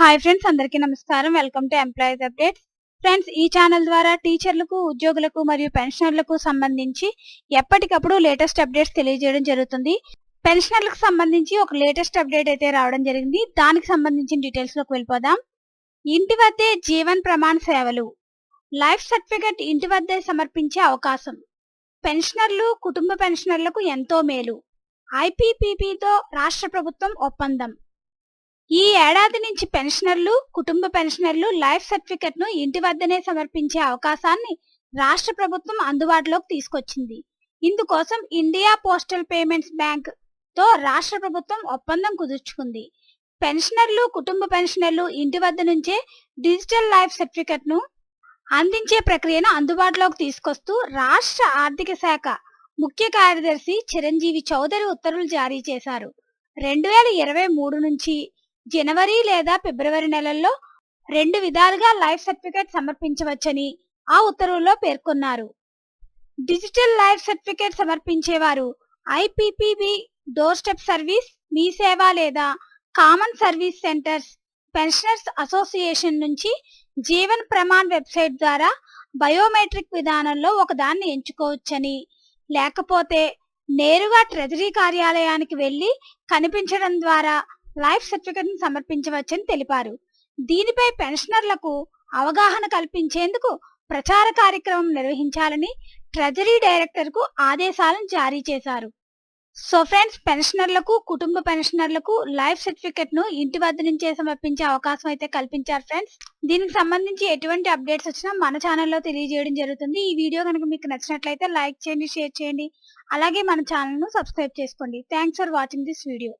Hi friends, అందరికీ నమస్కారం. Welcome to employees updates. Friends, ఈ ఛానల్ ద్వారా టీచర్లకు, ఉద్యోగులకు మరియు పెన్షనర్లకు సంబంధించి ఎప్పటికప్పుడు లేటెస్ట్ అప్డేట్స్ తెలియజేయడం జరుగుతుంది. పెన్షనర్లకు సంబంధించి ఒక లేటెస్ట్ అప్డేట్ అయితే రావడం జరిగింది. దానికి సంబంధించిన డీటెయిల్స్ లోకి వెళ్ళిపోదాం. ఇంటి వద్దే జీవన్ ప్రమాణ్ సేవలు, లైఫ్ సర్టిఫికెట్ ఇంటి వద్దే సమర్పించే అవకాశం. పెన్షనర్లు, కుటుంబ పెన్షనర్లకు ఎంతో మేలు. ఐపీపీబీతో రాష్ట్ర ప్రభుత్వం ఒప్పందం. ఈ ఏడాది నుంచి పెన్షనర్లు, కుటుంబ పెన్షనర్లు లైఫ్ సర్టిఫికెట్ ను ఇంటి వద్దనే సమర్పించే అవకాశాన్ని రాష్ట్ర ప్రభుత్వం అందుబాటులోకి తీసుకొచ్చింది. ఇందుకోసం ఇండియా పోస్టల్ పేమెంట్స్ బ్యాంక్ తో రాష్ట్ర ప్రభుత్వం ఒప్పందం కుదుర్చుకుంది. పెన్షనర్లు, కుటుంబ పెన్షనర్లు ఇంటి వద్ద నుంచే డిజిటల్ లైఫ్ సర్టిఫికెట్ ను అందించే ప్రక్రియను అందుబాటులోకి తీసుకొస్తూ రాష్ట్ర ఆర్థిక శాఖ ముఖ్య కార్యదర్శి చిరంజీవి చౌదరి ఉత్తర్వులు జారీ చేశారు. 2023 నుంచి జనవరి లేదా ఫిబ్రవరి నెలల్లో 2 విధాలుగా లైఫ్ సర్టిఫికెట్ సమర్పించవచ్చని ఆ ఉత్తర్వుల్లో పేర్కొన్నారు. డిజిటల్ లైఫ్ సర్టిఫికెట్ సమర్పించేవారు IPPB doorstep service, Mee Seva లేదా common service centres, pensioners association నుంచి జీవన్ ప్రమాణ్ వెబ్సైట్ ద్వారా బయోమెట్రిక్ విధానంలో ఒకదాన్ని ఎంచుకోవచ్చని, లేకపోతే నేరుగా ట్రెజరీ కార్యాలయానికి వెళ్లి కనిపించడం ద్వారా లైఫ్ సర్టిఫికెట్ ను సమర్పించవచ్చని తెలిపారు. దీనిపై పెన్షనర్లకు అవగాహన కల్పించేందుకు ప్రచార కార్యక్రమం నిర్వహించాలని ట్రెజరీ డైరెక్టర్ కు ఆదేశాలను జారీ చేశారు. సో ఫ్రెండ్స్, పెన్షనర్లకు, కుటుంబ పెన్షనర్లకు లైఫ్ సర్టిఫికెట్ ను ఇంటి వద్ద నుంచే సమర్పించే అవకాశం అయితే కల్పించారు ఫ్రెండ్స్. దీనికి సంబంధించి ఎటువంటి అప్డేట్స్ వచ్చినా మన ఛానల్లో తెలియజేయడం జరుగుతుంది. ఈ వీడియో కనుక మీకు నచ్చినట్లయితే లైక్ చేయండి, షేర్ చేయండి. అలాగే మన ఛానల్ ను సబ్స్క్రైబ్ చేసుకోండి. Thanks for watching this video.